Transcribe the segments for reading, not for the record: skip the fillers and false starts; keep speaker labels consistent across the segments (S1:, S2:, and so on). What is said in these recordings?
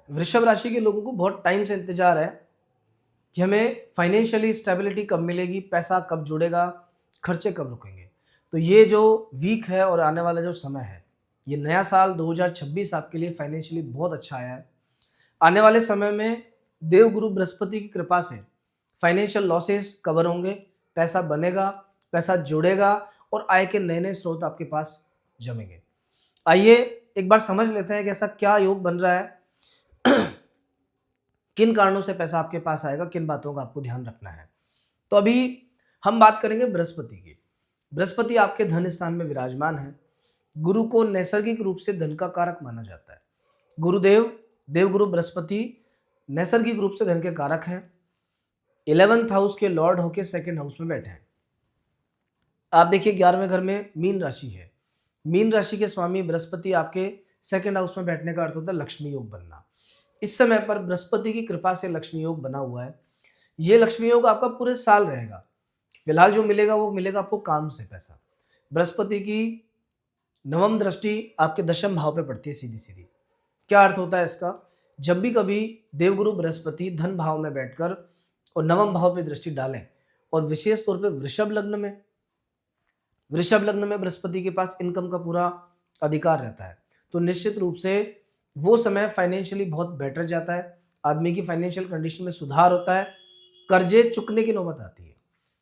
S1: वृषभ राशि के लोगों को बहुत टाइम से इंतजार है कि हमें फाइनेंशियली स्टेबिलिटी कब मिलेगी, पैसा कब जुड़ेगा, खर्चे कब रुकेंगे। तो ये जो वीक है और आने वाला जो समय है, ये नया साल 2026 आपके लिए फाइनेंशियली बहुत अच्छा आया है। आने वाले समय में देवगुरु बृहस्पति की कृपा से फाइनेंशियल लॉसेस कवर होंगे, पैसा बनेगा, पैसा जुड़ेगा और आय के नए नए स्रोत आपके पास जमेंगे। आइए एक बार समझ लेते हैं कि ऐसा क्या योग बन रहा है, किन कारणों से पैसा आपके पास आएगा, किन बातों का आपको ध्यान रखना है। तो अभी हम बात करेंगे बृहस्पति की। बृहस्पति आपके धन स्थान में विराजमान है। गुरु को नैसर्गिक रूप से धन का कारक माना जाता है। गुरुदेव देवगुरु बृहस्पति नैसर्गिक रूप से धन के कारक हैं। 11th हाउस के लॉर्ड होके 2nd हाउस में बैठे हैं। आप देखिए 11वें घर में मीन राशि है। मीन राशि के स्वामी बृहस्पति आपके 2nd हाउस में बैठने का अर्थ होता है लक्ष्मी योग बनना। इस समय पर बृहस्पति की कृपा से लक्ष्मी योग बना हुआ है। ये लक्ष्मी योग आपका पूरे साल रहेगा। फिलहाल जो मिलेगा वो मिलेगा आपको काम से पैसा। बृहस्पति की नवम दृष्टि आपके दशम भाव पे पड़ती है सीधी सीधी। क्या अर्थ होता है इसका? जब भी कभी देवगुरु बृहस्पति धन भाव में बैठकर और नवम भाव पे दृष्टि डालें, और विशेष तौर पे वृषभ लग्न में बृहस्पति के पास इनकम का पूरा अधिकार रहता है, तो निश्चित रूप से वो समय फाइनेंशियली बहुत बेटर जाता है। आदमी की फाइनेंशियल कंडीशन में सुधार होता है। कर्जे चुकने की नौबत आती है।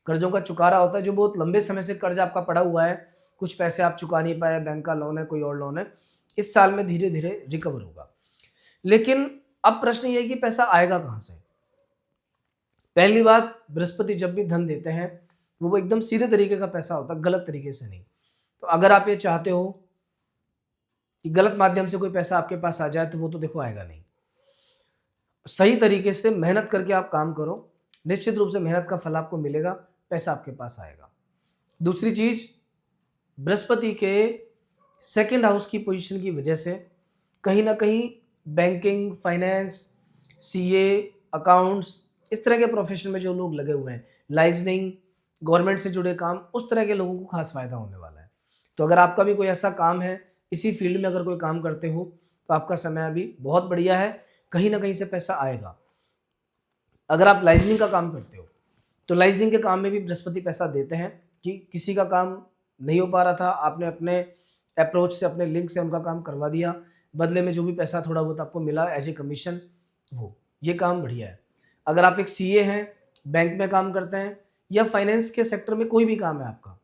S1: कर्जों का चुकारा होता है। जो बहुत लंबे समय से कर्ज आपका पड़ा हुआ है, कुछ पैसे आप चुका नहीं पाए, बैंक का लोन है, कोई और लोन है, इस साल में धीरे धीरे रिकवर होगा। लेकिन अब प्रश्न ये है कि पैसा आएगा कहाँ से? पहली बात, बृहस्पति जब भी धन देते हैं वो एकदम सीधे तरीके का पैसा होता है, गलत तरीके से नहीं। तो अगर आप ये चाहते हो कि गलत माध्यम से कोई पैसा आपके पास आ जाए, तो वो तो देखो आएगा नहीं। सही तरीके से मेहनत करके आप काम करो, निश्चित रूप से मेहनत का फल आपको मिलेगा, पैसा आपके पास आएगा। दूसरी चीज, बृहस्पति के 2nd हाउस की पोजीशन की वजह से कहीं ना कहीं बैंकिंग, फाइनेंस, सीए, अकाउंट्स, इस तरह के प्रोफेशन में जो लोग लगे हुए हैं, लाइजनिंग, गवर्नमेंट से जुड़े काम, उस तरह के लोगों को खास फायदा होने वाला है। तो अगर आपका भी कोई ऐसा काम है, इसी फील्ड में अगर कोई काम करते हो, तो आपका समय अभी बहुत बढ़िया है, कहीं ना कहीं से पैसा आएगा। अगर आप लाइजनिंग का काम करते हो, तो लाइजनिंग के काम में भी बृहस्पति पैसा देते हैं कि किसी का काम नहीं हो पा रहा था, आपने अपने अप्रोच से, अपने लिंक से उनका काम करवा दिया, बदले में जो भी पैसा थोड़ा बहुत आपको मिला एज ए कमीशन, वो ये काम बढ़िया है। अगर आप एक सीए हैं, बैंक में काम करते हैं, या फाइनेंस के सेक्टर में कोई भी काम है आपका,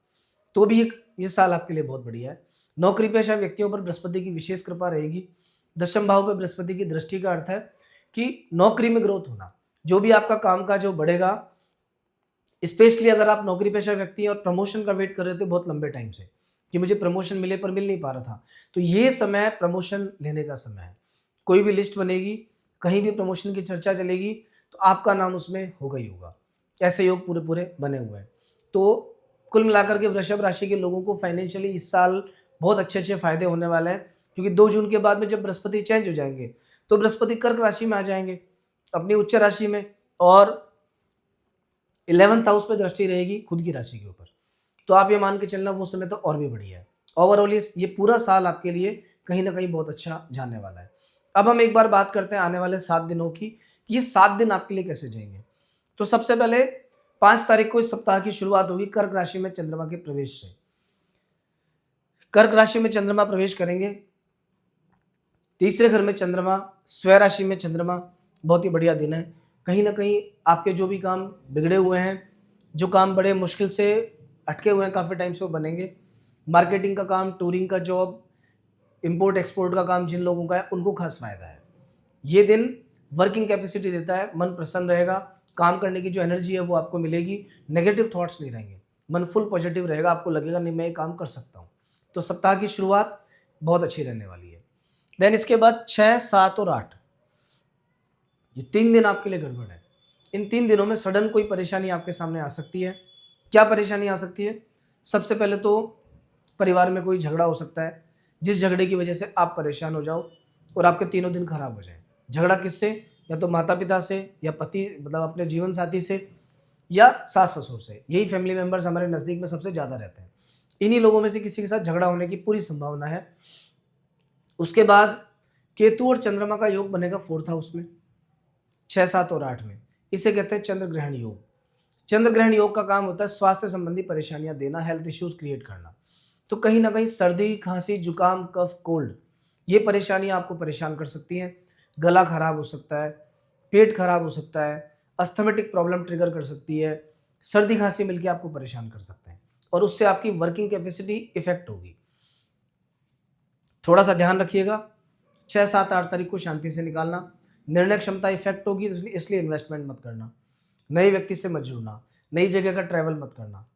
S1: तो भी ये साल आपके लिए बहुत बढ़िया है। नौकरी पेशा व्यक्तियों पर बृहस्पति की विशेष कृपा रहेगी। दशम भाव पर बृहस्पति की दृष्टि का अर्थ है कि नौकरी में ग्रोथ होना, जो भी आपका काम का जो बढ़ेगा। स्पेशली अगर आप नौकरी पेशा व्यक्ति हैं और प्रमोशन का वेट कर रहे थे बहुत लंबे टाइम से कि मुझे प्रमोशन मिले पर मिल नहीं पा रहा था, तो ये समय प्रमोशन लेने का समय है। कोई भी लिस्ट बनेगी, कहीं भी प्रमोशन की चर्चा चलेगी, तो आपका नाम उसमें होगा ही होगा। ऐसे योग पूरे पूरे बने हुए हैं। तो कुल मिलाकर के वृषभ राशि के लोगों को फाइनेंशियली इस साल बहुत अच्छे अच्छे फायदे होने वाले हैं, क्योंकि 2 जून के बाद में जब बृहस्पति चेंज हो जाएंगे, तो बृहस्पति कर्क राशि में आ जाएंगे, अपनी उच्च राशि में, और 11th हाउस पे दृष्टि रहेगी खुद की राशि के ऊपर। तो आप ये मान के चलना वो समय तो और भी बढ़िया है। ओवरऑल ये पूरा साल आपके लिए कहीं ना कहीं बहुत अच्छा जाने वाला है। अब हम एक बार बात करते हैं आने वाले 7 दिनों की, कि ये 7 दिन आपके लिए कैसे जाएंगे। तो सबसे पहले 5 तारीख को इस सप्ताह की शुरुआत होगी कर्क राशि में चंद्रमा के प्रवेश से। कर्क राशि में चंद्रमा प्रवेश करेंगे, तीसरे घर में चंद्रमा, स्वयं राशि में चंद्रमा, बहुत ही बढ़िया दिन है। कहीं ना कहीं आपके जो भी काम बिगड़े हुए हैं, जो काम बड़े मुश्किल से अटके हुए हैं काफ़ी टाइम से, वो बनेंगे। मार्केटिंग का काम, टूरिंग का जॉब, इंपोर्ट एक्सपोर्ट का काम जिन लोगों का है, उनको खास फायदा है। ये दिन वर्किंग कैपेसिटी देता है, मन प्रसन्न रहेगा, काम करने की जो एनर्जी है वो आपको मिलेगी, नेगेटिव थॉट्स नहीं रहेंगे, मन फुल पॉजिटिव रहेगा, आपको लगेगा नहीं मैं ये काम कर सकता हूँ। तो सप्ताह की शुरुआत बहुत अच्छी रहने वाली है। देन इसके बाद 6, 7 और 8, ये 3 दिन आपके लिए गड़बड़ है। इन 3 दिनों में सडन कोई परेशानी आपके सामने आ सकती है। क्या परेशानी आ सकती है? सबसे पहले तो परिवार में कोई झगड़ा हो सकता है, जिस झगड़े की वजह से आप परेशान हो जाओ और आपके 3 दिन खराब हो जाए। झगड़ा किससे? या तो माता पिता से, या पति मतलब अपने जीवन साथी से, या सास ससुर से। यही फैमिली मेंबर्स हमारे नज़दीक में सबसे ज़्यादा रहते हैं। इन्हीं लोगों में से किसी के साथ झगड़ा होने की पूरी संभावना है। उसके बाद केतु और चंद्रमा का योग बनेगा 4th हाउस में, 6, 7 और 8 में। इसे कहते हैं चंद्र ग्रहण योग। चंद्र ग्रहण योग का काम होता है स्वास्थ्य संबंधी परेशानियां देना, हेल्थ इश्यूज क्रिएट करना। तो कहीं ना कहीं सर्दी, खांसी, जुकाम, कफ, कोल्ड, ये परेशानियां आपको परेशान कर सकती हैं। गला खराब हो सकता है, पेट खराब हो सकता है, अस्थमेटिक प्रॉब्लम ट्रिगर कर सकती है, सर्दी खांसी मिलकर आपको परेशान कर सकते हैं और उससे आपकी वर्किंग कैपेसिटी इफेक्ट होगी। थोड़ा सा ध्यान रखिएगा। 6, 7, 8 तारीख को शांति से निकालना। निर्णय क्षमता इफेक्ट होगी, इसलिए इन्वेस्टमेंट मत करना, नए व्यक्ति से मत जुड़ना, नई जगह का ट्रैवल मत करना।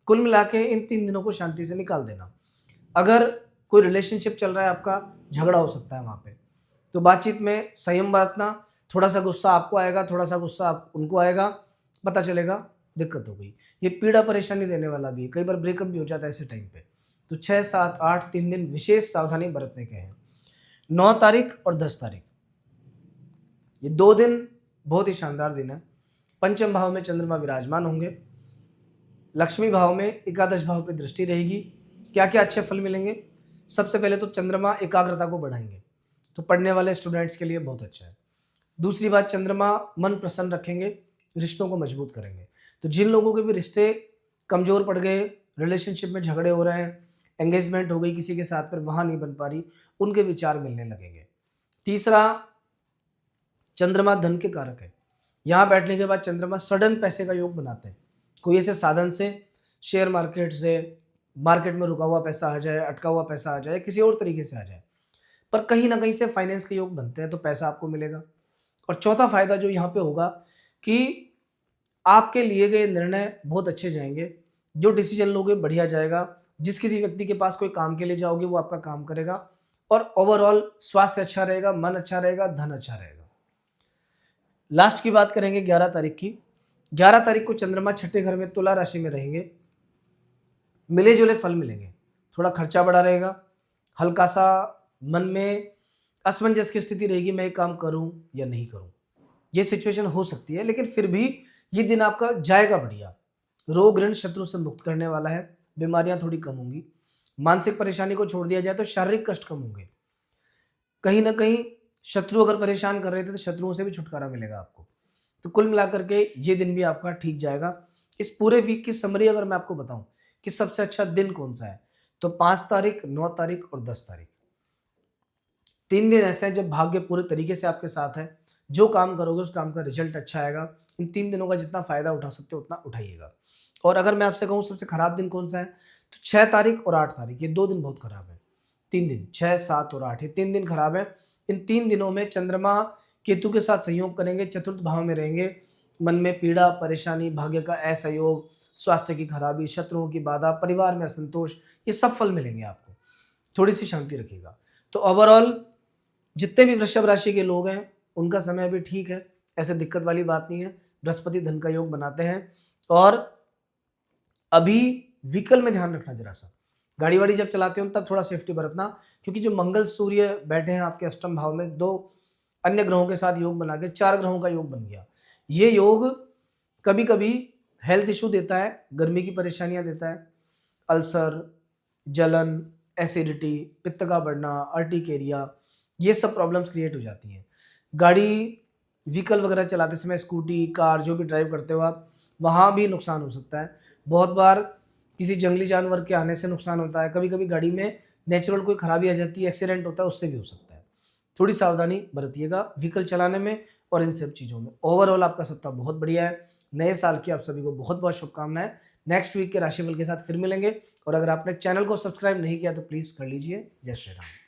S1: कुल मिला के इन 3 दिनों को शांति से निकाल देना। अगर कोई रिलेशनशिप चल रहा है आपका, झगड़ा हो सकता है वहां पे, तो बातचीत में संयम बरतना। थोड़ा सा गुस्सा आपको आएगा, थोड़ा सा गुस्सा उनको आएगा, पता चलेगा दिक्कत हो गई। ये पीड़ा परेशानी देने वाला भी है, कई बार ब्रेकअप भी हो जाता है ऐसे टाइम पे। तो 6, 7, 8 3 दिन विशेष सावधानी बरतने के हैं। 9 तारीख और 10 तारीख, ये 2 दिन बहुत ही शानदार दिन है। पंचम भाव में चंद्रमा विराजमान होंगे, लक्ष्मी भाव में एकादश भाव पे दृष्टि रहेगी। क्या क्या अच्छे फल मिलेंगे? सबसे पहले तो चंद्रमा एकाग्रता को बढ़ाएंगे, तो पढ़ने वाले स्टूडेंट्स के लिए बहुत अच्छा है। दूसरी बात, चंद्रमा मन प्रसन्न रखेंगे, रिश्तों को मजबूत करेंगे। तो जिन लोगों के भी रिश्ते कमजोर पड़ गए, रिलेशनशिप में झगड़े हो रहे हैं, एंगेजमेंट हो गई किसी के साथ पर वहां नहीं बन पा रही, उनके विचार मिलने लगेंगे। तीसरा, चंद्रमा धन के कारक है। यहां बैठने के बाद चंद्रमा सडन पैसे का योग बनाते हैं। कोई ऐसे साधन से, शेयर मार्केट से, मार्केट में रुका हुआ पैसा आ जाए, अटका हुआ पैसा आ जाए, किसी और तरीके से आ जाए, पर कहीं ना कहीं से फाइनेंस के योग बनते हैं तो पैसा आपको मिलेगा। और चौथा फायदा जो यहाँ पे होगा कि आपके लिए गए निर्णय बहुत अच्छे जाएंगे, जो डिसीजन लोगे बढ़िया जाएगा। जिस किसी व्यक्ति के पास कोई काम के लिए जाओगे वो आपका काम करेगा और ओवरऑल स्वास्थ्य अच्छा रहेगा, मन अच्छा रहेगा, धन अच्छा रहेगा। लास्ट की बात करेंगे 11 तारीख की। 11 तारीख को चंद्रमा 6ठे घर में तुला राशि में रहेंगे। मिले जुले फल मिलेंगे, थोड़ा खर्चा बढ़ा रहेगा, हल्का सा मन में असमंजस की स्थिति रहेगी, मैं ये काम करूं या नहीं करूं, ये सिचुएशन हो सकती है। लेकिन फिर भी ये दिन आपका जाएगा बढ़िया। रोग ऋण शत्रु से मुक्त करने वाला है, बीमारियां थोड़ी कम होंगी। मानसिक परेशानी को छोड़ दिया जाए तो शारीरिक कष्ट कम होंगे। कहीं ना कहीं शत्रु अगर परेशान कर रहे थे तो शत्रुओं से भी छुटकारा मिलेगा आपको। तो कुल मिलाकर के ये दिन भी आपका ठीक जाएगा। इस पूरे वीक की समरी अगर मैं आपको बताऊं कि सबसे अच्छा दिन कौन सा है, तो 5 तारीख, 9 तारीख और 10 तारीख। 3 दिन ऐसे हैं जब भाग्य पूरे तरीके से आपके साथ है। जो काम करोगे उस काम का रिजल्ट अच्छा आएगा। इन 3 दिनों का जितना फायदा उठा सकते हो उतना उठाइएगा। और अगर मैं आपसे कहूँ सबसे खराब दिन कौन सा है, तो 6 तारीख और 8 तारीख, ये 2 दिन बहुत खराब है। 3 दिन 6, 7 और 8, ये 3 दिन खराब है। इन 3 दिनों में चंद्रमा केतु के साथ संयोग करेंगे, चतुर्थ भाव में रहेंगे। मन में पीड़ा, परेशानी, भाग्य का असहयोग, स्वास्थ्य की खराबी, शत्रुओं की बाधा, परिवार में असंतोष, ये सब फल मिलेंगे आपको। थोड़ी सी शांति रखिएगा। तो ओवरऑल जितने भी वृषभ राशि के लोग हैं उनका समय अभी ठीक है, ऐसे दिक्कत वाली बात नहीं है। बृहस्पति धन का योग बनाते हैं। और अभी व्हीकल में ध्यान रखना, जरा सा गाड़ी वाड़ी जब चलाते हो तब थोड़ा सेफ्टी बरतना, क्योंकि जो मंगल सूर्य बैठे हैं आपके अष्टम भाव में, 2 अन्य ग्रहों के साथ योग बना के 4 ग्रहों का योग बन गया। ये योग कभी कभी हेल्थ इशू देता है, गर्मी की परेशानियां देता है, अल्सर, जलन, एसिडिटी, पित्त का बढ़ना, अर्टिकेरिया, ये सब प्रॉब्लम्स क्रिएट हो जाती हैं। गाड़ी, व्हीकल वगैरह चलाते समय, स्कूटी, कार जो भी ड्राइव करते हो आप, वहाँ भी नुकसान हो सकता है। बहुत बार किसी जंगली जानवर के आने से नुकसान होता है। कभी कभी गाड़ी में नेचुरल कोई खराबी आ जाती है, एक्सीडेंट होता है, उससे भी हो सकता है। थोड़ी सावधानी बरतिएगा व्हीकल चलाने में और इन सब चीज़ों में। ओवरऑल आपका सप्ताह बहुत बढ़िया है। नए साल की आप सभी को बहुत बहुत शुभकामनाएं। नेक्स्ट वीक के राशिफल के साथ फिर मिलेंगे। और अगर आपने चैनल को सब्सक्राइब नहीं किया तो प्लीज़ कर लीजिए। जय श्री राम।